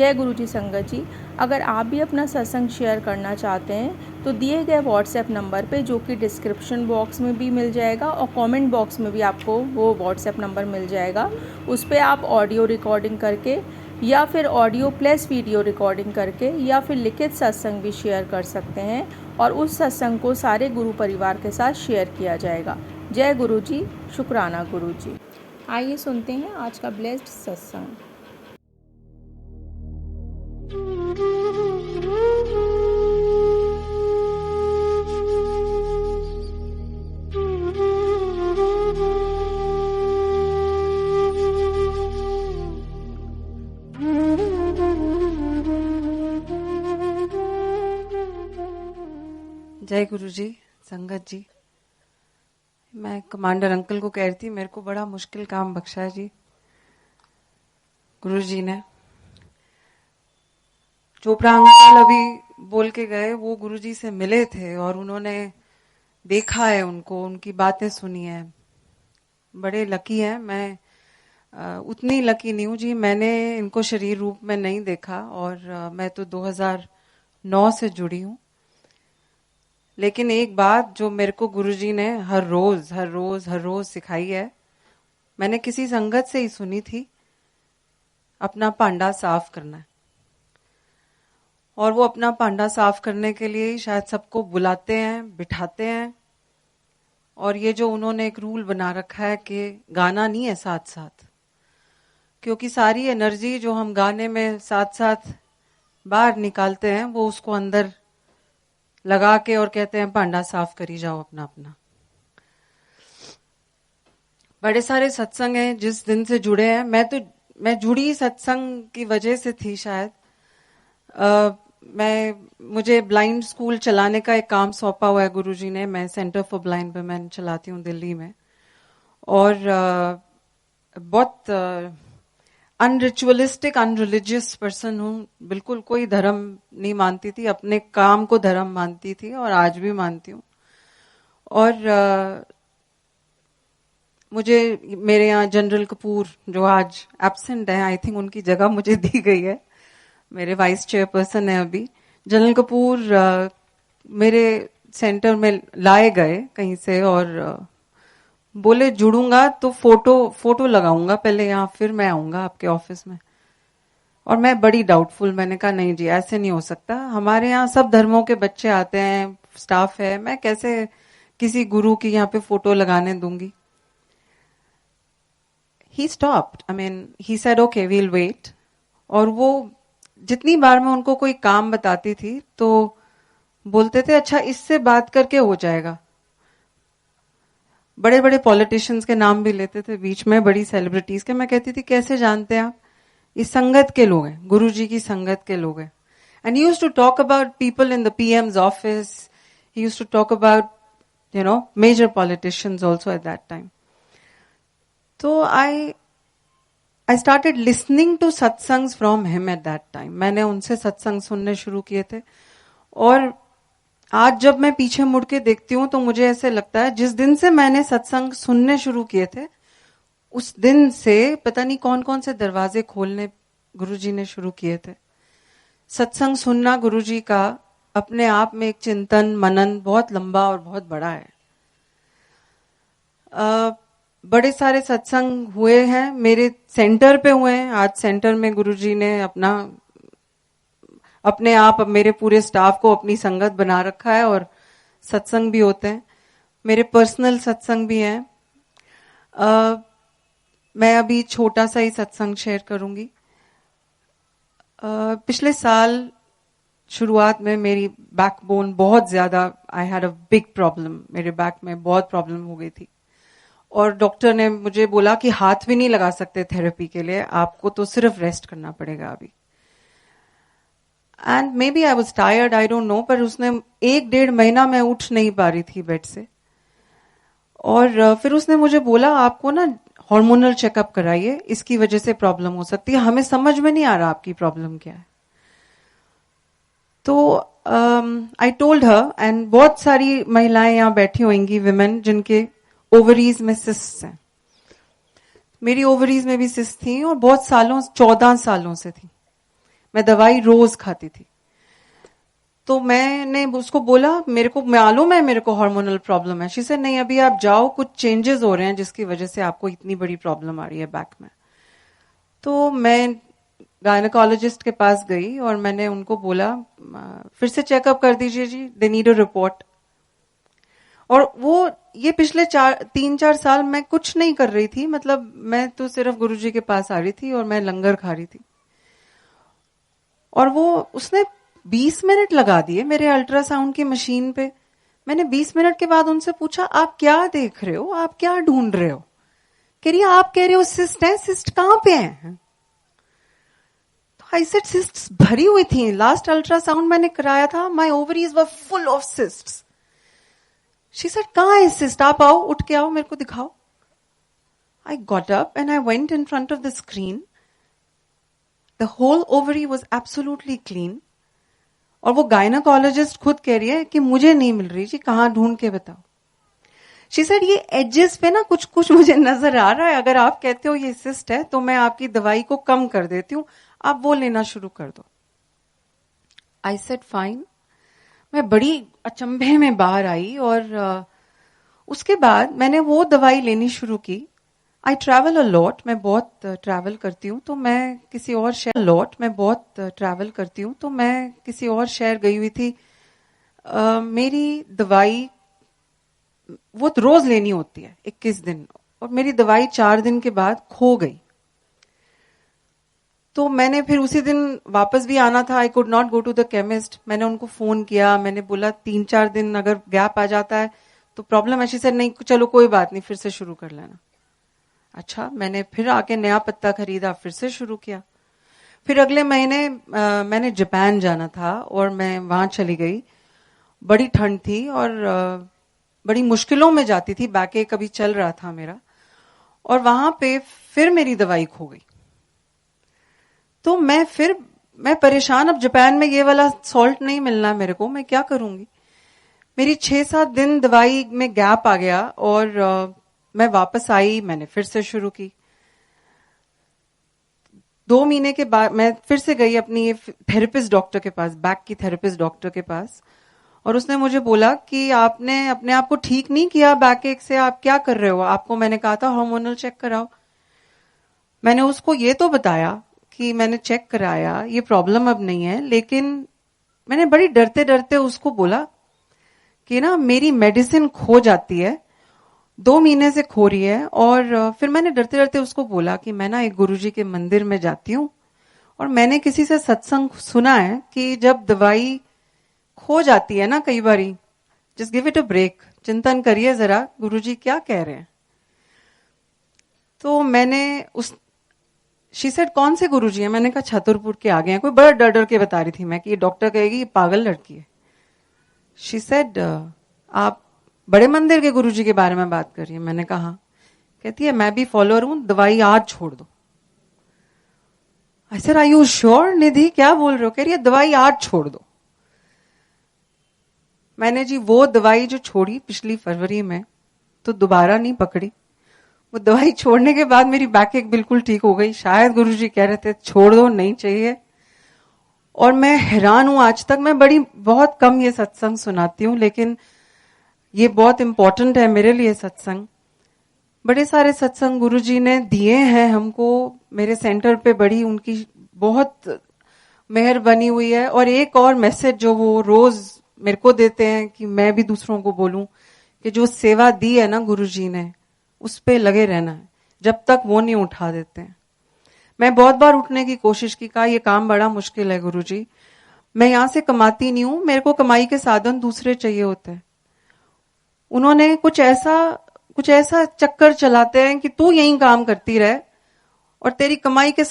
जय गुरु जी संगत जी। अगर आप भी अपना सत्संग शेयर करना चाहते हैं तो दिए गए व्हाट्सएप नंबर पे, जो कि डिस्क्रिप्शन बॉक्स में भी मिल जाएगा और कमेंट बॉक्स में भी आपको वो व्हाट्सएप नंबर मिल जाएगा, उस पर आप ऑडियो रिकॉर्डिंग करके या फिर ऑडियो प्लस वीडियो रिकॉर्डिंग करके या फिर लिखित सत्संग भी शेयर कर सकते हैं और उस सत्संग को सारे गुरु परिवार के साथ शेयर किया जाएगा। जय गुरु जी, शुक्राना गुरु जी। आइए सुनते हैं आज का ब्लेस्ड सत्संग। जय गुरु जी संगत जी। मैं कमांडर अंकल को कह रही थी, मेरे को बड़ा मुश्किल काम बख्शा है जी गुरु जी ने। चोपड़ा अंकल अभी बोल के गए, वो गुरु जी से मिले थे और उन्होंने देखा है उनको, उनकी बातें सुनी है। बड़े लकी हैं। मैं उतनी लकी नहीं हूँ जी, मैंने इनको शरीर रूप में नहीं देखा और मैं तो 2009 से जुड़ी हूँ। लेकिन एक बात जो मेरे को गुरुजी ने हर रोज सिखाई है, मैंने किसी संगत से ही सुनी थी, अपना पांडा साफ करना है। और वो अपना पांडा साफ करने के लिए शायद सबको बुलाते हैं, बिठाते हैं। और ये जो उन्होंने एक रूल बना रखा है कि गाना नहीं है साथ साथ, क्योंकि सारी एनर्जी जो हम गाने में साथ साथ बाहर निकालते हैं वो उसको अंदर लगा के और कहते हैं पांडा साफ करी जाओ अपना अपना। बड़े सारे सत्संग हैं जिस दिन से जुड़े हैं। मैं जुड़ी सत्संग की वजह से थी शायद। मुझे ब्लाइंड स्कूल चलाने का एक काम सौंपा हुआ है गुरुजी ने। मैं सेंटर फॉर ब्लाइंड वुमेन चलाती हूँ दिल्ली में। और बहुत अनरिचुअलिस्टिक अनरिलीजियस पर्सन हूँ, बिल्कुल कोई धर्म नहीं मानती थी, अपने काम को धर्म मानती थी और आज भी मानती हूँ। और मुझे मेरे यहाँ जनरल कपूर जो आज एब्सेंट है, आई थिंक उनकी जगह मुझे दी गई है, मेरे वाइस चेयरपर्सन है अभी। जनरल कपूर मेरे सेंटर में लाए गए कहीं से और बोले जुड़ूंगा तो फोटो लगाऊंगा पहले यहाँ, फिर मैं आऊंगा आपके ऑफिस में। और मैं बड़ी डाउटफुल, मैंने कहा नहीं जी ऐसे नहीं हो सकता, हमारे यहाँ सब धर्मों के बच्चे आते हैं, स्टाफ है, मैं कैसे किसी गुरु की यहाँ पे फोटो लगाने दूंगी। He stopped, I mean he said okay we'll wait. और वो जितनी बार मैं उनको कोई काम बताती थी तो बोलते थे अच्छा इससे बात करके हो जाएगा। बड़े बड़े पॉलिटिशियंस के नाम भी लेते थे बीच में, बड़ी सेलिब्रिटीज के। मैं कहती थी कैसे जानते हैं आप? इस संगत के लोग हैं, गुरु जी की संगत के लोग हैं। And he used to talk about people in the PM's office, he used to talk about major politicians also at that time. तो I started listening to satsangs from him at that time. मैंने उनसे सत्संग सुनने शुरू किए थे। और आज जब मैं पीछे मुड़ के देखती हूँ तो मुझे ऐसे लगता है जिस दिन से मैंने सत्संग सुनने शुरू किए थे उस दिन से पता नहीं कौन कौन से दरवाजे खोलने गुरुजी ने शुरू किए थे। सत्संग सुनना गुरुजी का अपने आप में एक चिंतन मनन बहुत लंबा और बहुत बड़ा है। बड़े सारे सत्संग हुए हैं, मेरे सेंटर पे हुए हैं। आज सेंटर में गुरुजी ने अपने आप मेरे पूरे स्टाफ को अपनी संगत बना रखा है और सत्संग भी होते हैं, मेरे पर्सनल सत्संग भी हैं। मैं अभी छोटा सा ही सत्संग शेयर करूंगी। पिछले साल शुरुआत में मेरी बैकबोन बहुत ज्यादा, I had a big problem, मेरे बैक में बहुत प्रॉब्लम हो गई थी और डॉक्टर ने मुझे बोला कि हाथ भी नहीं लगा सकते थेरेपी के लिए, आपको तो सिर्फ रेस्ट करना पड़ेगा अभी। And maybe I was tired, I don't know, पर उसने 1-1.5 महीना मैं उठ नहीं पा रही थी बेड से। और फिर उसने मुझे बोला आपको ना हार्मोनल चेकअप कराइए, इसकी वजह से प्रॉब्लम हो सकती है, हमें समझ में नहीं आ रहा आपकी प्रॉब्लम क्या है। तो आई टोल्ड हर, एंड बहुत सारी महिलाएं यहाँ बैठी होंगी, विमेन, जिनके ओवरीज में सिस्ट हैं। मेरी ओवरीज में भी सिस्ट थी और बहुत सालों, 14 सालों से थी। मैं दवाई रोज खाती थी। तो मैंने उसको बोला, मेरे को मालूम है मेरे को हार्मोनल प्रॉब्लम है। शी सेड नहीं, अभी आप जाओ, कुछ चेंजेस हो रहे हैं जिसकी वजह से आपको इतनी बड़ी प्रॉब्लम आ रही है बैक में। तो मैं गायनेकोलॉजिस्ट के पास गई और मैंने उनको बोला फिर से चेकअप कर दीजिए जी, दे नीड अ रिपोर्ट। और वो ये पिछले 3-4 साल मैं कुछ नहीं कर रही थी, मतलब मैं तो सिर्फ गुरुजी के पास आ रही थी और मैं लंगर खा रही थी। और वो उसने 20 मिनट लगा दिए मेरे अल्ट्रासाउंड की मशीन पे। मैंने 20 मिनट के बाद उनसे पूछा, आप क्या देख रहे हो, आप क्या ढूंढ रहे हो? कह रही आप कह रहे हो सिस्ट है, सिस्ट कहां पे है? तो आई सेड सिस्ट्स भरी हुई थी, लास्ट अल्ट्रासाउंड मैंने कराया था, my ovaries were full of cysts. She said कहां है सिस्ट, आप आओ, उठ के आओ, मेरे को दिखाओ। I got up and I went in front of the screen. The whole ovary was absolutely clean. और वो गायनेकोलॉजिस्ट खुद कह रही है कि मुझे नहीं मिल रही जी, कहां ढूंढ के बताओ। शी सेड ये एजेस पे ना कुछ कुछ मुझे नजर आ रहा है, अगर आप कहते हो ये सिस्ट है तो मैं आपकी दवाई को कम कर देती हूं, आप वो लेना शुरू कर दो। I said fine. मैं बड़ी अचंभे में बाहर आई और उसके बाद मैंने वो दवाई लेनी शुरू की। आई ट्रैवल अ लॉट, मैं बहुत ट्रैवल करती हूँ, तो मैं किसी और शहर गई हुई थी। मेरी दवाई वो रोज लेनी होती है 21 दिन, और मेरी दवाई 4 दिन के बाद खो गई। तो मैंने फिर उसी दिन वापस भी आना था, I could not go to the chemist. मैंने उनको फोन किया, मैंने बोला 3-4 दिन अगर गैप आ जाता है तो प्रॉब्लम है। शी सेड नहीं, चलो कोई बात नहीं, फिर से शुरू कर लेना। अच्छा, मैंने फिर आके नया पत्ता खरीदा, फिर से शुरू किया। फिर अगले महीने मैंने जापान जाना था और मैं वहां चली गई। बड़ी ठंड थी और बड़ी मुश्किलों में जाती थी, बैक कभी चल रहा था मेरा, और वहां पे फिर मेरी दवाई खो गई। तो मैं परेशान, अब जापान में ये वाला सॉल्ट नहीं मिलना मेरे को, मैं क्या करूंगी? मेरी 6-7 दिन दवाई में गैप आ गया और मैं वापस आई, मैंने फिर से शुरू की। 2 महीने के बाद मैं फिर से गई अपनी थेरेपिस्ट डॉक्टर के पास, बैक की थेरेपिस्ट डॉक्टर के पास, और उसने मुझे बोला कि आपने अपने आप को ठीक नहीं किया बैक एक से, आप क्या कर रहे हो? आपको मैंने कहा था हार्मोनल चेक कराओ। मैंने उसको ये तो बताया कि मैंने चेक कराया, ये प्रॉब्लम अब नहीं है, लेकिन मैंने बड़ी डरते डरते उसको बोला कि ना मेरी मेडिसिन खो जाती है, 2 महीने से खो रही है। और फिर मैंने डरते डरते उसको बोला कि मैं ना एक गुरुजी के मंदिर में जाती हूँ और मैंने किसी से सत्संग सुना है कि जब दवाई खो जाती है ना कई बारी, just give it a break, चिंतन करिए जरा गुरुजी क्या कह रहे हैं। तो मैंने शी सेड कौन से गुरुजी हैं? मैंने कहा छतरपुर के आगे हैं। कोई बड़ा डर डर के बता रही थी मैं कि ये डॉक्टर कहेगी ये पागल लड़की है। शी सेड आप बड़े मंदिर के गुरुजी के बारे में बात कर रही है? मैंने कहा। कहती है मैं भी फॉलोअर हूं, दवाई आज छोड़ दो। I said are you sure Nidhi, क्या बोल रहे हो? कह रही है दवाई आज छोड़ दो। मैंने जी वो दवाई जो छोड़ी पिछली फरवरी में, तो दोबारा नहीं पकड़ी। वो दवाई छोड़ने के बाद मेरी बैक एक बिल्कुल ठीक हो गई। शायद गुरुजी कह रहे थे छोड़ दो, नहीं चाहिए। और मैं हैरान हूं, आज तक मैं बहुत कम ये सत्संग सुनाती हूं, लेकिन ये बहुत इंपॉर्टेंट है मेरे लिए सत्संग। बड़े सारे सत्संग गुरुजी ने दिए हैं हमको, मेरे सेंटर पे बड़ी उनकी बहुत मेहर बनी हुई है। और एक और मैसेज जो वो रोज मेरे को देते हैं कि मैं भी दूसरों को बोलूं कि जो सेवा दी है ना गुरुजी ने, उस पे लगे रहना है जब तक वो नहीं उठा देते हैं। मैं बहुत बार उठने की कोशिश की, कहा ये काम बड़ा मुश्किल है गुरुजी, मैं यहां से कमाती नहीं हूं, मेरे को कमाई के साधन दूसरे चाहिए होते हैं। उन्होंने कुछ ऐसा चक्कर चलाते हैं कि तू यहीं काम करती रहे और तेरी कमाई के